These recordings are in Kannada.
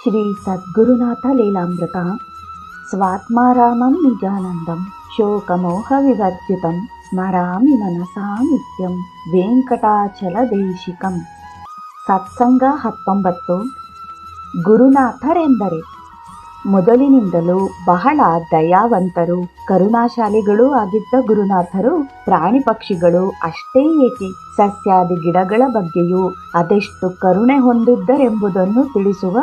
ಶ್ರೀ ಸದ್ಗುರುನಾಥ ಲೀಲಾಮೃತ ಸ್ವಾತ್ಮಾರಾಮಂ ನಿಜಾನಂದಂ ಶೋಕಮೋಹ ವಿವರ್ಜಿತಂ ಸ್ಮರಾಮಿ ಮನಸಾ ನಿತ್ಯಂ ವೆಂಕಟಾಚಲದೇಶಿಕಂ. ಸತ್ಸಂಗ 19. ಗುರುನಾಥರೆಂದರೆ ಮೊದಲಿನಿಂದಲೂ ಬಹಳ ದಯಾವಂತರು, ಕರುಣಾಶಾಲಿಗಳೂ ಆಗಿದ್ದ ಗುರುನಾಥರು ಪ್ರಾಣಿ ಪಕ್ಷಿಗಳು ಅಷ್ಟೇ ಏಕೆ ಸಸ್ಯಾದಿ ಗಿಡಗಳ ಬಗ್ಗೆಯೂ ಅದೆಷ್ಟು ಕರುಣೆ ಹೊಂದಿದ್ದರೆಂಬುದನ್ನು ತಿಳಿಸುವ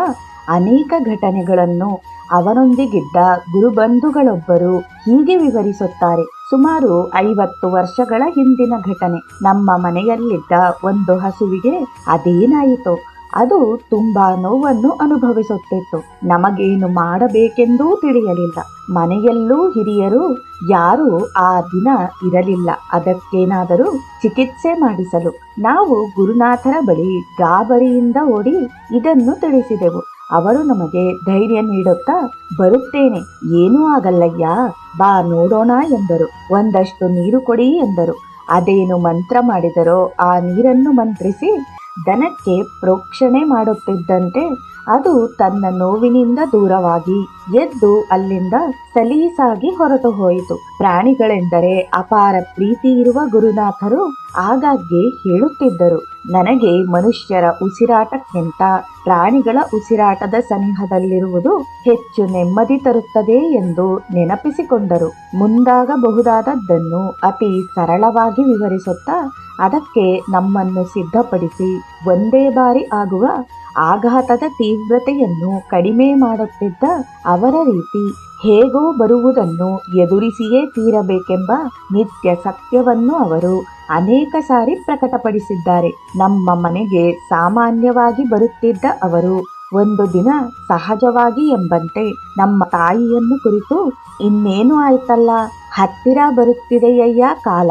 ಅನೇಕ ಘಟನೆಗಳನ್ನು ಅವರೊಂದಿಗಿದ್ದ ಗುರುಬಂಧುಗಳೊಬ್ಬರು ಹೀಗೆ ವಿವರಿಸುತ್ತಾರೆ. ಸುಮಾರು 50 ವರ್ಷಗಳ ಹಿಂದಿನ ಘಟನೆ. ನಮ್ಮ ಮನೆಯಲ್ಲಿದ್ದ ಒಂದು ಹಸುವಿಗೆ ಅದೇನಾಯಿತೋ ಅದು ತುಂಬಾ ನೋವನ್ನು ಅನುಭವಿಸುತ್ತಿತ್ತು. ನಮಗೇನು ಮಾಡಬೇಕೆಂದೂ ತಿಳಿಯಲಿಲ್ಲ. ಮನೆಯಲ್ಲೂ ಹಿರಿಯರು ಯಾರೂ ಆ ದಿನ ಇರಲಿಲ್ಲ ಅದಕ್ಕೇನಾದರೂ ಚಿಕಿತ್ಸೆ ಮಾಡಿಸಲು. ನಾವು ಗುರುನಾಥರ ಬಳಿ ಗಾಬರಿಯಿಂದ ಓಡಿ ಇದನ್ನು ತಿಳಿಸಿದೆವು. ಅವರು ನಮಗೆ ಧೈರ್ಯ ನೀಡುತ್ತಾ, ಬರುತ್ತೇನೆ, ಏನೂ ಆಗಲ್ಲಯ್ಯ, ಬಾ ನೋಡೋಣ ಎಂದರು. ಒಂದಷ್ಟು ನೀರು ಕೊಡಿ ಎಂದರು. ಅದೇನು ಮಂತ್ರ ಮಾಡಿದರೋ ಆ ನೀರನ್ನು ಮಂತ್ರಿಸಿ ದನಕ್ಕೆ ಪ್ರೋಕ್ಷಣೆ ಮಾಡುತ್ತಿದ್ದಂತೆ ಅದು ತನ್ನ ನೋವಿನಿಂದ ದೂರವಾಗಿ ಎದ್ದು ಅಲ್ಲಿಂದ ಸಲೀಸಾಗಿ ಹೊರಟು ಹೋಯಿತು. ಪ್ರಾಣಿಗಳೆಂದರೆ ಅಪಾರ ಪ್ರೀತಿ ಇರುವ ಗುರುನಾಥರು ಆಗಾಗ್ಗೆ ಹೇಳುತ್ತಿದ್ದರು, ನನಗೆ ಮನುಷ್ಯರ ಉಸಿರಾಟಕ್ಕಿಂತ ಪ್ರಾಣಿಗಳ ಉಸಿರಾಟದ ಸನಿಹದಲ್ಲಿರುವುದು ಹೆಚ್ಚು ನೆಮ್ಮದಿ ತರುತ್ತದೆ ಎಂದು ನೆನಪಿಸಿಕೊಂಡರು. ಮುಂದಾಗಬಹುದಾದದ್ದನ್ನು ಅತಿ ಸರಳವಾಗಿ ವಿವರಿಸುತ್ತಾ ಅದಕ್ಕೆ ನಮ್ಮನ್ನು ಸಿದ್ಧಪಡಿಸಿ ಒಂದೇ ಬಾರಿ ಆಗುವ ಆಘಾತದ ತೀವ್ರತೆಯನ್ನು ಕಡಿಮೆ ಮಾಡುತ್ತಿದ್ದ ಅವರ ರೀತಿ ಹೇಗೋ ಬರುವುದನ್ನು ಎದುರಿಸಿಯೇ ತೀರಬೇಕೆಂಬ ನಿತ್ಯ ಸತ್ಯವನ್ನು ಅವರು ಅನೇಕ ಸಾರಿ ಪ್ರಕಟಪಡಿಸಿದ್ದಾರೆ. ನಮ್ಮ ಮನೆಗೆ ಸಾಮಾನ್ಯವಾಗಿ ಬರುತ್ತಿದ್ದ ಅವರು ಒಂದು ದಿನ ಸಹಜವಾಗಿ ಎಂಬಂತೆ ನಮ್ಮ ತಾಯಿಯನ್ನು ಕುರಿತು, ಇನ್ನೇನು ಆಯ್ತಲ್ಲ, ಹತ್ತಿರ ಬರುತ್ತಿದೆಯಯ್ಯ ಕಾಲ,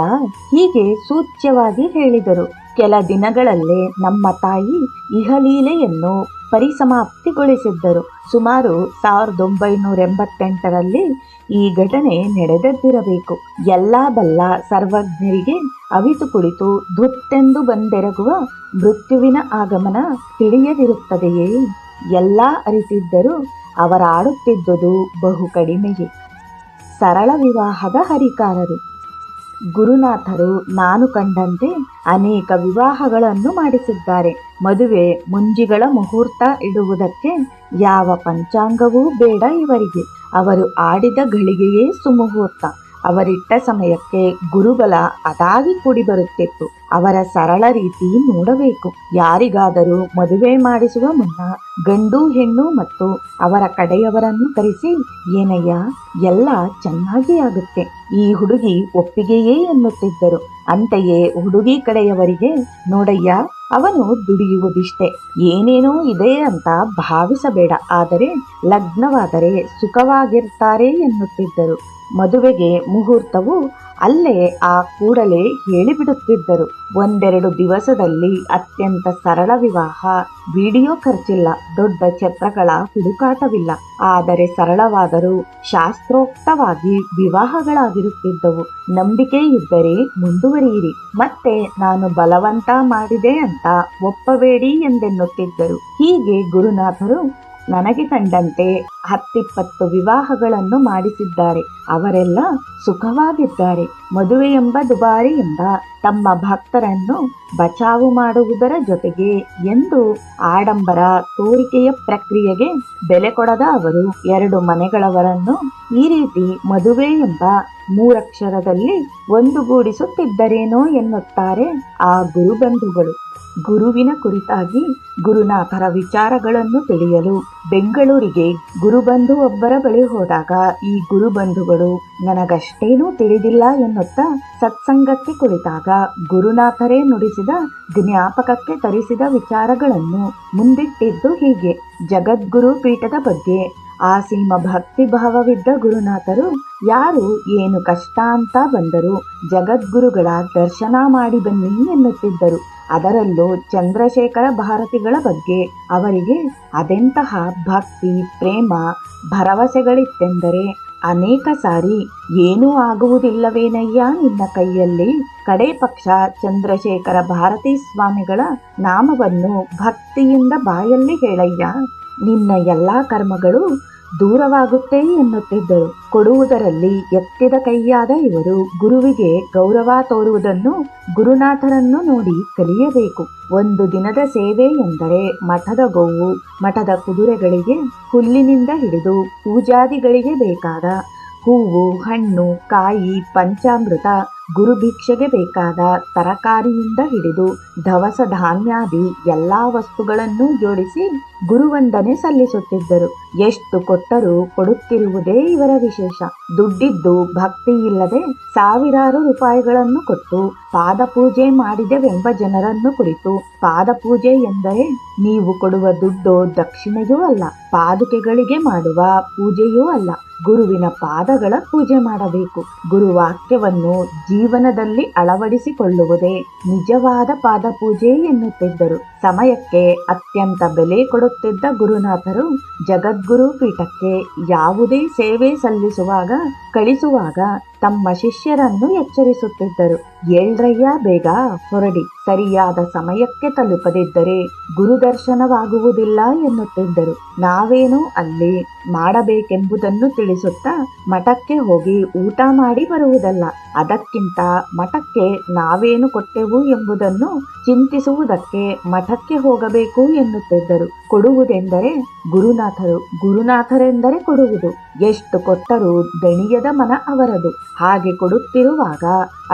ಹೀಗೆ ಸೂಚ್ಯವಾಗಿ ಹೇಳಿದರು. ಕೆಲ ದಿನಗಳಲ್ಲೇ ನಮ್ಮ ತಾಯಿ ಇಹಲೀಲೆಯನ್ನು ಪರಿಸಮಾಪ್ತಿಗೊಳಿಸಿದ್ದರು. ಸುಮಾರು 1988ರಲ್ಲಿ ಈ ಘಟನೆ ನಡೆದದ್ದಿರಬೇಕು. ಎಲ್ಲ ಬಲ್ಲ ಸರ್ವಜ್ಞರಿಗೆ ಅವಿತು ಕುಳಿತು ಧುತ್ತೆಂದು ಬಂದೆರಗುವ ಮೃತ್ಯುವಿನ ಆಗಮನ ತಿಳಿಯದಿರುತ್ತದೆಯೇ? ಎಲ್ಲ ಅರಿತಿದ್ದರೂ ಅವರಾಡುತ್ತಿದ್ದುದು ಬಹು ಕಡಿಮೆಯೇ. ಸರಳ ವಿವಾಹದ ಹರಿಕಾರರು. ಗುರುನಾಥರು ನಾನು ಕಂಡಂತೆ ಅನೇಕ ವಿವಾಹಗಳನ್ನು ಮಾಡಿಸಿದ್ದಾರೆ. ಮದುವೆ ಮುಂಜಿಗಳ ಮುಹೂರ್ತ ಇಡುವುದಕ್ಕೆ ಯಾವ ಪಂಚಾಂಗವೂ ಬೇಡ ಇವರಿಗೆ. ಅವರು ಆಡಿದ ಘಳಿಗೆಯೇ ಸುಮುಹೂರ್ತ. ಅವರಿಟ್ಟ ಸಮಯಕ್ಕೆ ಗುರುಬಲ ಅದಾಗಿ ಕೂಡಿ ಬರುತ್ತಿತ್ತು. ಅವರ ಸರಳ ರೀತಿ ನೋಡಬೇಕು. ಯಾರಿಗಾದರೂ ಮದುವೆ ಮಾಡಿಸುವ ಮುನ್ನ ಗಂಡು ಹೆಣ್ಣು ಮತ್ತು ಅವರ ಕಡೆಯವರನ್ನು ಕರೆಸಿ, ಏನಯ್ಯ, ಎಲ್ಲ ಚೆನ್ನಾಗಿ ಆಗುತ್ತೆ, ಈ ಹುಡುಗಿ ಒಪ್ಪಿಗೆಯೇ ಎನ್ನುತ್ತಿದ್ದರು. ಅಂತೆಯೇ ಹುಡುಗಿ ಕಡೆಯವರಿಗೆ, ನೋಡಯ್ಯ, ಅವನು ದುಡಿಯುವುದಿಷ್ಟೇ, ಏನೇನೋ ಇದೆ ಅಂತ ಭಾವಿಸಬೇಡ, ಆದರೆ ಲಗ್ನವಾದರೆ ಸುಖವಾಗಿರ್ತಾರೆ ಎನ್ನುತ್ತಿದ್ದರು. ಮದುವೆಗೆ ಮುಹೂರ್ತವು ಅಲ್ಲೇ ಆ ಕೂಡಲೇ ಹೇಳಿಬಿಡುತ್ತಿದ್ದರು. 1-2 ದಿವಸದಲ್ಲಿ ಅತ್ಯಂತ ಸರಳ ವಿವಾಹ. ವಿಡಿಯೋ ಖರ್ಚಿಲ್ಲ, ದೊಡ್ಡ ಛತ್ರಗಳ ಹುಡುಕಾಟವಿಲ್ಲ. ಆದರೆ ಸರಳವಾದರೂ ಶಾಸ್ತ್ರೋಕ್ತವಾಗಿ ವಿವಾಹಗಳಾಗಿರುತ್ತಿದ್ದವು. ನಂಬಿಕೆ ಇದ್ದರೆ ಮುಂದುವರಿಯಿರಿ, ಮತ್ತೆ ನಾನು ಬಲವಂತ ಮಾಡಿದೆ ಅಂತ ಒಪ್ಪಬೇಡಿ ಎಂದೆನ್ನುತ್ತಿದ್ದರು. ಹೀಗೆ ಗುರುನಾಥರು ನನಗೆ ಕಂಡಂತೆ 10-20 ವಿವಾಹಗಳನ್ನು ಮಾಡಿಸಿದ್ದಾರೆ. ಅವರೆಲ್ಲ ಸುಖವಾಗಿದ್ದಾರೆ. ಮದುವೆ ಎಂಬ ದುಬಾರಿಯಿಂದ ತಮ್ಮ ಭಕ್ತರನ್ನು ಬಚಾವು ಮಾಡುವುದರ ಜೊತೆಗೆ ಎಂದು ಆಡಂಬರ ತೋರಿಕೆಯ ಪ್ರಕ್ರಿಯೆಗೆ ಬೆಲೆ ಕೊಡದ ಅವರು 2 ಮನೆಗಳವರನ್ನು ಈ ರೀತಿ ಮದುವೆ ಎಂಬ 3 ಅಕ್ಷರದಲ್ಲಿ ಒಂದುಗೂಡಿಸುತ್ತಿದ್ದರೇನೋ ಎನ್ನುತ್ತಾರೆ ಆ ಗುರುಬಂಧುಗಳು. ಗುರುವಿನ ಕುರಿತಾಗಿ ಗುರುನಾಥರ ವಿಚಾರಗಳನ್ನು ತಿಳಿಯಲು ಬೆಂಗಳೂರಿಗೆ ಗುರುಬಂಧು ಒಬ್ಬರ ಬಳಿ ಹೋದಾಗ ಈ ಗುರುಬಂಧುಗಳು ನನಗಷ್ಟೇನೂ ತಿಳಿದಿಲ್ಲ ಎನ್ನುತ್ತಾ ಸತ್ಸಂಗಕ್ಕೆ ಕುಳಿತಾಗ ಗುರುನಾಥರೇ ನುಡಿಸಿದ ಜ್ಞಾಪಕಕ್ಕೆ ತರಿಸಿದ ವಿಚಾರಗಳನ್ನು ಮುಂದಿಟ್ಟಿದ್ದು ಹೀಗೆ. ಜಗದ್ಗುರು ಪೀಠದ ಬಗ್ಗೆ ಆಸೀಮ ಭಕ್ತಿ ಭಾವವಿದ್ದ ಗುರುನಾಥರು ಯಾರು ಏನು ಕಷ್ಟ ಅಂತ ಬಂದರೂ ಜಗದ್ಗುರುಗಳ ದರ್ಶನ ಮಾಡಿ ಬನ್ನಿ ಎನ್ನುತ್ತಿದ್ದರು. ಅದರಲ್ಲೂ ಚಂದ್ರಶೇಖರ ಭಾರತಿಗಳ ಬಗ್ಗೆ ಅವರಿಗೆ ಅದೆಂತಹ ಭಕ್ತಿ, ಪ್ರೇಮ, ಭರವಸೆಗಳಿತ್ತೆಂದರೆ ಅನೇಕ ಸಾರಿ ಏನೂ ಆಗುವುದಿಲ್ಲವೇನಯ್ಯ ನಿನ್ನ ಕೈಯಲ್ಲಿ, ಕಡೆ ಪಕ್ಷ ಚಂದ್ರಶೇಖರ ಭಾರತೀ ಸ್ವಾಮಿಗಳ ನಾಮವನ್ನು ಭಕ್ತಿಯಿಂದ ಬಾಯಲ್ಲಿ ಹೇಳಯ್ಯ, ನಿನ್ನ ಎಲ್ಲ ಕರ್ಮಗಳು ದೂರವಾಗುತ್ತೆ ಎನ್ನುತ್ತಿದ್ದರು. ಕೊಡುವುದರಲ್ಲಿ ಎತ್ತಿದ ಕೈಯಾದ ಇವರು ಗುರುವಿಗೆ ಗೌರವ ತೋರುವುದನ್ನು, ಗುರುನಾಥರನ್ನು ನೋಡಿ ಕಲಿಯಬೇಕು. ಒಂದು ದಿನದ ಸೇವೆ ಎಂದರೆ ಮಠದ ಗೋವು, ಮಠದ ಕುದುರೆಗಳಿಗೆ ಹುಲ್ಲಿನಿಂದ ಹಿಡಿದು ಪೂಜಾದಿಗಳಿಗೆ ಬೇಕಾದ ಹೂವು, ಹಣ್ಣು, ಕಾಯಿ, ಪಂಚಾಮೃತ, ಗುರುಭಿಕ್ಷೆಗೆ ಬೇಕಾದ ತರಕಾರಿಯಿಂದ ಹಿಡಿದು ದವಸ ಧಾನ್ಯಾದಿ ಎಲ್ಲಾ ವಸ್ತುಗಳನ್ನು ಜೋಡಿಸಿ ಗುರುವಂದನೆ ಸಲ್ಲಿಸುತ್ತಿದ್ದರು. ಎಷ್ಟು ಕೊಟ್ಟರೂ ಕೊಡುತ್ತಿರುವುದೇ ಇವರ ವಿಶೇಷ. ದುಡ್ಡಿದ್ದು ಭಕ್ತಿ ಇಲ್ಲದೆ ಸಾವಿರಾರು ರೂಪಾಯಿಗಳನ್ನು ಕೊಟ್ಟು ಪಾದಪೂಜೆ ಮಾಡಿದೆವೆಂಬ ಜನರನ್ನು ಕುರಿತು, ಪಾದಪೂಜೆ ಎಂದರೆ ನೀವು ಕೊಡುವ ದುಡ್ಡು ದಕ್ಷಿಣೆಯೂ ಅಲ್ಲ, ಪಾದುಕೆಗಳಿಗೆ ಮಾಡುವ ಪೂಜೆಯೂ ಅಲ್ಲ, ಗುರುವಿನ ಪಾದಗಳ ಪೂಜೆ ಮಾಡಬೇಕು. ಗುರುವಾಕ್ಯವನ್ನು ಜೀವನದಲ್ಲಿ ಅಳವಡಿಸಿಕೊಳ್ಳುವುದೇ ನಿಜವಾದ ಪಾದಪೂಜೆ ಎನ್ನುತ್ತಿದ್ದರು. ಸಮಯಕ್ಕೆ ಅತ್ಯಂತ ಬೆಲೆ ಕೊಡುತ್ತಿದ್ದ ಗುರುನಾಥರು ಜಗದ್ಗುರು ಪೀಠಕ್ಕೆ ಯಾವುದೇ ಸೇವೆ ಸಲ್ಲಿಸುವಾಗ, ಕಳಿಸುವಾಗ ತಮ್ಮ ಶಿಷ್ಯರನ್ನು ಎಚ್ಚರಿಸುತ್ತಿದ್ದರು. ಏಳ್ರಯ್ಯ, ಬೇಗ ಹೊರಡಿ, ಸರಿಯಾದ ಸಮಯಕ್ಕೆ ತಲುಪದಿದ್ದರೆ ಗುರುದರ್ಶನವಾಗುವುದಿಲ್ಲ ಎನ್ನುತ್ತಿದ್ದರು. ನಾವೇನು ಅಲ್ಲಿ ಮಾಡಬೇಕೆಂಬುದನ್ನು ತಿಳಿಸುತ್ತಾ ಮಠಕ್ಕೆ ಹೋಗಿ ಊಟ ಮಾಡಿ ಬರುವುದಲ್ಲ, ಅದಕ್ಕಿಂತ ಮಠಕ್ಕೆ ನಾವೇನು ಕೊಟ್ಟೆವು ಎಂಬುದನ್ನು ಚಿಂತಿಸುವುದಕ್ಕೆ ಮಠಕ್ಕೆ ಹೋಗಬೇಕು ಎನ್ನುತ್ತಿದ್ದರು. ಕೊಡುವುದೆಂದರೆ ಗುರುನಾಥರು, ಗುರುನಾಥರೆಂದರೆ ಕೊಡುವುದು. ಎಷ್ಟು ಕೊಟ್ಟರೂ ದಣಿಯದ ಮನ ಅವರದು. ಹಾಗೆ ಕೊಡುತ್ತಿರುವಾಗ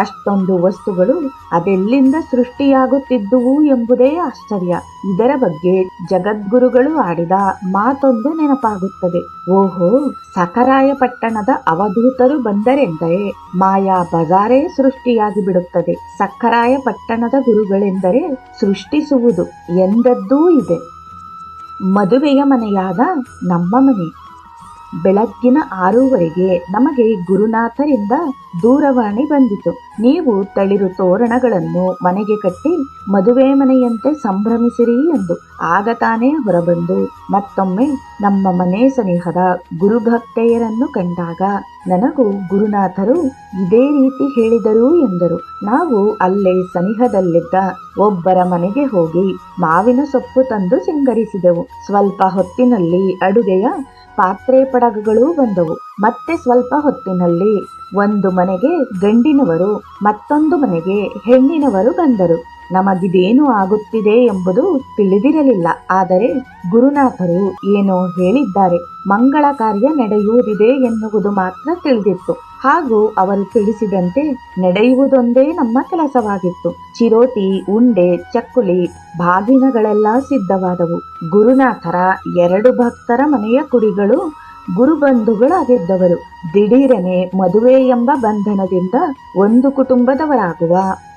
ಅಷ್ಟೊಂದು ವಸ್ತುಗಳು ಅದೆಲ್ಲಿಂದ ಸೃಷ್ಟಿಯಾಗುತ್ತಿದ್ದುವು ಎಂಬುದೇ ಆಶ್ಚರ್ಯ. ಇದರ ಬಗ್ಗೆ ಜಗದ್ಗುರುಗಳು ಆಡಿದ ಮಾತೊಂದು ನೆನಪಾಗುತ್ತದೆ. ಓಹೋ, ಸಖರಾಯ ಪಟ್ಟಣದ ಅವಧೂತರು ಬಂದರೆಂದರೆ ಮಾಯಾ ಬಜಾರೇ ಸೃಷ್ಟಿಯಾಗಿ ಬಿಡುತ್ತದೆ. ಸಖರಾಯ ಪಟ್ಟಣದ ಗುರುಗಳೆಂದರೆ ಸೃಷ್ಟಿಸುವುದು ಎಂದದ್ದೂ ಇದೆ. ಮದುವೆಯ ಮನೆಯಾದ ನಮ್ಮ ಮನೆ. ಬೆಳಗ್ಗಿನ 6:15 ನಮಗೆ ಗುರುನಾಥರಿಂದ ದೂರವಾಣಿ ಬಂದಿತು. ನೀವು ತಳಿರು ತೋರಣಗಳನ್ನು ಮನೆಗೆ ಕಟ್ಟಿ ಮದುವೆ ಮನೆಯಂತೆ ಸಂಭ್ರಮಿಸಿರಿ ಎಂದು. ಆಗ ತಾನೇ ಹೊರಬಂದು ಮತ್ತೊಮ್ಮೆ ನಮ್ಮ ಮನೆ ಸನಿಹದ ಗುರುಭಕ್ತೆಯರನ್ನು ಕಂಡಾಗ ನನಗೂ ಗುರುನಾಥರು ಇದೇ ರೀತಿ ಹೇಳಿದರು ಎಂದರು. ನಾವು ಅಲ್ಲೇ ಸನಿಹದಲ್ಲಿದ್ದ ಒಬ್ಬರ ಮನೆಗೆ ಹೋಗಿ ಮಾವಿನ ಸೊಪ್ಪು ತಂದು ಸಿಂಗರಿಸಿದೆವು. ಸ್ವಲ್ಪ ಹೊತ್ತಿನಲ್ಲಿ ಅಡುಗೆಯ ಪಾತ್ರೆ ಪಡಗುಗಳು ಬಂದವು. ಮತ್ತೆ ಸ್ವಲ್ಪ ಹೊತ್ತಿನಲ್ಲಿ ಒಂದು ಮನೆಗೆ ಗಂಡಿನವರು, ಮತ್ತೊಂದು ಮನೆಗೆ ಹೆಣ್ಣಿನವರು ಬಂದರು. ನಮಗಿದೇನು ಆಗುತ್ತಿದೆ ಎಂಬುದು ತಿಳಿದಿರಲಿಲ್ಲ. ಆದರೆ ಗುರುನಾಥರು ಏನೋ ಹೇಳಿದ್ದಾರೆ, ಮಂಗಳ ಕಾರ್ಯ ನಡೆಯುವುದಿದೆ ಎನ್ನುವುದು ಮಾತ್ರ ತಿಳಿದಿತ್ತು. ಹಾಗೂ ಅವರು ತಿಳಿಸಿದಂತೆ ನಡೆಯುವುದೊಂದೇ ನಮ್ಮ ಕೆಲಸವಾಗಿತ್ತು. ಚಿರೋಟಿ, ಉಂಡೆ, ಚಕ್ಕುಲಿ, ಬಾಗಿನಗಳೆಲ್ಲ ಸಿದ್ಧವಾದವು. ಗುರುನಾಥರ 2 ಭಕ್ತರ ಮನೆಯ ಕುಡಿಗಳು ಗುರುಬಂಧುಗಳಾಗಿದ್ದವರು. ದಿಢೀರನೆ ಮದುವೆ ಎಂಬ ಬಂಧನದಿಂದ ಒಂದು ಕುಟುಂಬದವರಾಗುವ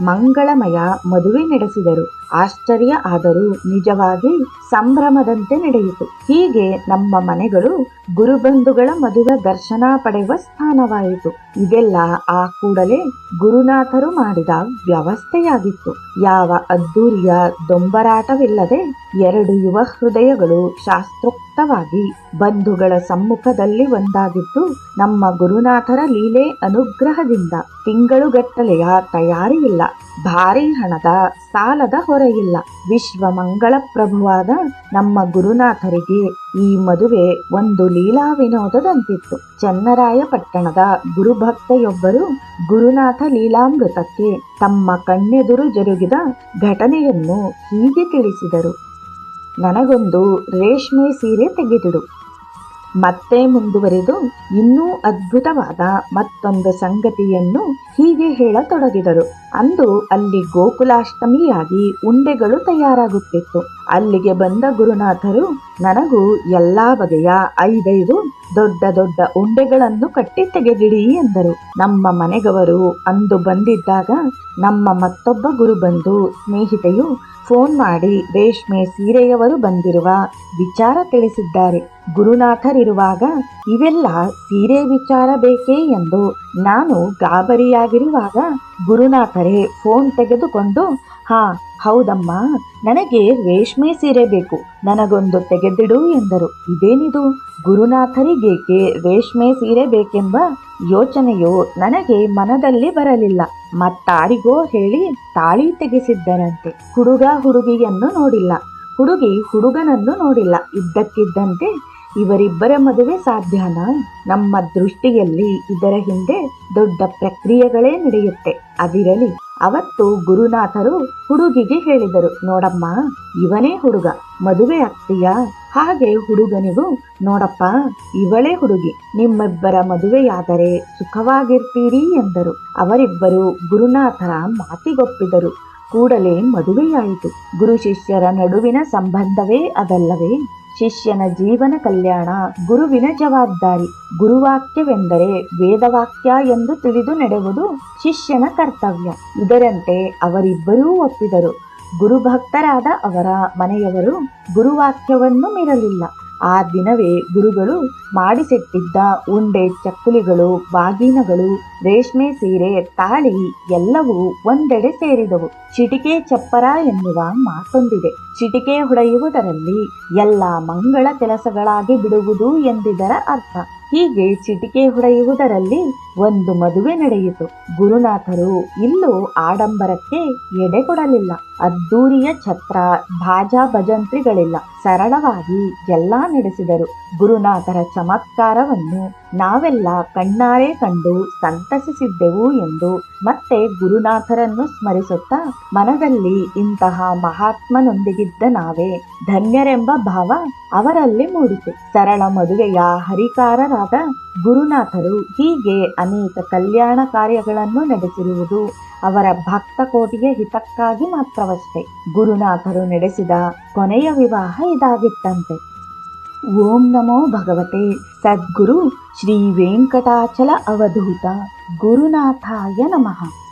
ಮಂಗಳಮಯ ಮದುವೆ ನಡೆಸಿದರು. ಆಶ್ಚರ್ಯ ಆದರೂ ನಿಜವಾಗಿ ಸಂಭ್ರಮದಂತೆ ನಡೆಯಿತು. ಹೀಗೆ ನಮ್ಮ ಮನೆಗಳು ಗುರುಬಂಧುಗಳ ಮದುವೆ ದರ್ಶನ ಪಡೆಯುವ ಸ್ಥಾನವಾಯಿತು. ಇದೆಲ್ಲ ಆ ಕೂಡಲೇ ಗುರುನಾಥರು ಮಾಡಿದ ವ್ಯವಸ್ಥೆಯಾಗಿತ್ತು. ಯಾವ ಅದ್ದೂರಿಯ ದೊಂಬರಾಟವಿಲ್ಲದೆ 2 ಯುವ ಹೃದಯಗಳು ಶಾಸ್ತ್ರೋಕ್ತವಾಗಿ ಬಂಧುಗಳ ಸಮ್ಮುಖದಲ್ಲಿ ಒಂದಾಗಿದ್ದು ನಮ್ಮ ಗುರುನಾಥರ ಲೀಲೆ ಅನುಗ್ರಹದಿಂದ. ತಿಂಗಳುಗಟ್ಟಲೆಯ ತಯಾರಿಯಿಲ್ಲ, ಭಾರಿ ಹಣದ ಸಾಲದ ಹೊರೆಯಿಲ್ಲ. ವಿಶ್ವ ಮಂಗಳ ಪ್ರಭುವಾದ ನಮ್ಮ ಗುರುನಾಥರಿಗೆ ಈ ಮದುವೆ ಒಂದು ಲೀಲಾ ವಿನೋದದಂತಿತ್ತು. ಚೆನ್ನರಾಯ ಪಟ್ಟಣದ ಗುರುಭಕ್ತೆಯೊಬ್ಬರು ಗುರುನಾಥ ಲೀಲಾಮೃತಕ್ಕೆ ತಮ್ಮ ಕಣ್ಣೆದುರು ಜರುಗಿದ ಘಟನೆಯನ್ನು ಹೀಗೆ ತಿಳಿಸಿದರು. ನನಗೊಂದು ರೇಷ್ಮೆ ಸೀರೆ ತೆಗೆದಿಡು. ಮತ್ತೆ ಮುಂದುವರೆದು ಇನ್ನೂ ಅದ್ಭುತವಾದ ಮತ್ತೊಂದು ಸಂಗತಿಯನ್ನು ಹೀಗೆ ಹೇಳತೊಡಗಿದರು. ಅಂದು ಅಲ್ಲಿ ಗೋಕುಲಾಷ್ಟಮಿಯಾಗಿ ಉಂಡೆಗಳು ತಯಾರಾಗುತ್ತಿತ್ತು. ಅಲ್ಲಿಗೆ ಬಂದ ಗುರುನಾಥರು ನನಗೂ ಎಲ್ಲಾ ಬಗೆಯ 5 ದೊಡ್ಡ ದೊಡ್ಡ ಉಂಡೆಗಳನ್ನು ಕಟ್ಟಿ ತೆಗೆದಿಡಿ ಎಂದರು. ನಮ್ಮ ಮನೆಗವರು ಅಂದು ಬಂದಿದ್ದಾಗ ನಮ್ಮ ಮತ್ತೊಬ್ಬ ಗುರುಬಂಧು ಸ್ನೇಹಿತೆಯು ಫೋನ್ ಮಾಡಿ ರೇಷ್ಮೆ ಸೀರೆಯವರು ಬಂದಿರುವ ವಿಚಾರ ತಿಳಿಸಿದ್ದಾರೆ. ಗುರುನಾಥರಿರುವಾಗ ಇವೆಲ್ಲ ಸೀರೆ ವಿಚಾರ ಬೇಕೇ ಎಂದು ನಾನು ಗಾಬರಿಯಾಗಿರುವಾಗ ಗುರುನಾಥರೇ ಫೋನ್ ತೆಗೆದುಕೊಂಡು, ಹಾ ಹೌದಮ್ಮ, ನನಗೆ ರೇಷ್ಮೆ ಸೀರೆ ಬೇಕು, ನನಗೊಂದು ತೆಗೆದಿಡು ಎಂದರು. ಇದೇನಿದು, ಗುರುನಾಥರಿಗೇಕೆ ರೇಷ್ಮೆ ಸೀರೆ ಬೇಕೆಂಬ ಯೋಚನೆಯು ನನಗೆ ಮನದಲ್ಲಿ ಬರಲಿಲ್ಲ. ಮತ್ತಾರಿಗೋ ಹೇಳಿ ತಾಳಿ ತೆಗೆಸಿದ್ದರಂತೆ. ಹುಡುಗ ಹುಡುಗಿಯನ್ನು ನೋಡಿಲ್ಲ. ಹುಡುಗಿ ಹುಡುಗನನ್ನು ನೋಡಿಲ್ಲ. ಇದ್ದಕ್ಕಿದ್ದಂತೆ ಇವರಿಬ್ಬರ ಮದುವೆ ಸಾಧ್ಯನಾ? ನಮ್ಮ ದೃಷ್ಟಿಯಲ್ಲಿ ಇದರ ಹಿಂದೆ ದೊಡ್ಡ ಪ್ರಕ್ರಿಯೆಗಳೇ ನಡೆಯುತ್ತೆ. ಅದಿರಲಿ, ಅವತ್ತು ಗುರುನಾಥರು ಹುಡುಗಿಗೆ ಹೇಳಿದರು, ನೋಡಮ್ಮ, ಇವನೇ ಹುಡುಗ, ಮದುವೆ ಆಗ್ತೀಯಾ? ಹಾಗೆ ಹುಡುಗನಿಗೂ, ನೋಡಪ್ಪ, ಇವಳೇ ಹುಡುಗಿ, ನಿಮ್ಮಿಬ್ಬರ ಮದುವೆಯಾದರೆ ಸುಖವಾಗಿರ್ತೀರಿ ಎಂದರು. ಅವರಿಬ್ಬರು ಗುರುನಾಥರ ಮಾತಿಗೊಪ್ಪಿದರು. ಕೂಡಲೇ ಮದುವೆಯಾಯಿತು. ಗುರು ಶಿಷ್ಯರ ನಡುವಿನ ಸಂಬಂಧವೇ ಅದಲ್ಲವೇ? ಶಿಷ್ಯನ ಜೀವನ ಕಲ್ಯಾಣ ಗುರುವಿನ ಜವಾಬ್ದಾರಿ. ಗುರುವಾಕ್ಯವೆಂದರೆ ವೇದವಾಕ್ಯ ಎಂದು ತಿಳಿದು ನಡೆಯುವುದು ಶಿಷ್ಯನ ಕರ್ತವ್ಯ. ಇದರಂತೆ ಅವರಿಬ್ಬರೂ ಒಪ್ಪಿದರು. ಗುರುಭಕ್ತರಾದ ಅವರ ಮನೆಯವರು ಗುರುವಾಕ್ಯವನ್ನು ಮೀರಲಿಲ್ಲ. ಆ ದಿನವೇ ಗುರುಗಳು ಮಾಡಿಸಿಟ್ಟಿದ್ದ ಉಂಡೆ, ಚಕ್ಕುಲಿಗಳು, ಬಾಗಿನಗಳು, ರೇಷ್ಮೆ ಸೀರೆ, ತಾಳಿ ಎಲ್ಲವೂ ಒಂದೆಡೆ ಸೇರಿದವು. ಚಿಟಿಕೆ ಚಪ್ಪರ ಎನ್ನುವ ಮಾತೊಂದಿದೆ. ಚಿಟಿಕೆ ಹೊಡೆಯುವುದರಲ್ಲಿ ಎಲ್ಲ ಮಂಗಳ ಕೆಲಸಗಳಾಗಿ ಬಿಡುವುದು ಎಂದಿದರ ಅರ್ಥ. ಹೀಗೆ ಚಿಟಿಕೆ ಹೊಡೆಯುವುದರಲ್ಲಿ ಒಂದು ಮದುವೆ ನಡೆಯಿತು. ಗುರುನಾಥರು ಇಲ್ಲೂ ಆಡಂಬರಕ್ಕೆ ಎಡೆ ಕೊಡಲಿಲ್ಲ. ಅದ್ದೂರಿಯ ಛತ್ರ, ಭಾಜಾ ಭಜಂತ್ರಿಗಳಿಲ್ಲ. ಸರಳವಾಗಿ ಎಲ್ಲ ನಡೆಸಿದರು. ಗುರುನಾಥರ ಚಮತ್ಕಾರವನ್ನು ನಾವೆಲ್ಲ ಕಣ್ಣಾರೆ ಕಂಡು ಸಂತಸಿಸಿದ್ದೆವು ಎಂದು ಮತ್ತೆ ಗುರುನಾಥರನ್ನು ಸ್ಮರಿಸುತ್ತಾ ಮನದಲ್ಲಿ ಇಂತಹ ಮಹಾತ್ಮನೊಂದಿಗಿದ್ದ ನಾವೇ ಧನ್ಯರೆಂಬ ಭಾವ ಅವರಲ್ಲಿ ಮೂಡಿತು. ಸರಳ ಮದುವೆಯ ಹರಿಕಾರರಾದ ಗುರುನಾಥರು ಹೀಗೆ ಅನೇಕ ಕಲ್ಯಾಣ ಕಾರ್ಯಗಳನ್ನು ನಡೆಸಿರುವುದು ಅವರ ಭಕ್ತ ಕೋಟಿಯ ಹಿತಕ್ಕಾಗಿ ಮಾತ್ರವಷ್ಟೇ. ಗುರುನಾಥರು ನಡೆಸಿದ ಕೊನೆಯ ವಿವಾಹ ಇದಾಗಿತ್ತಂತೆ. ಓಂ ನಮೋ ಭಗವತೆ ಸದ್ಗುರು ಶ್ರೀ ವೆಂಕಟಾಚಲ ಅವಧೂತ ಗುರುನಾಥಾಯ ನಮಃ.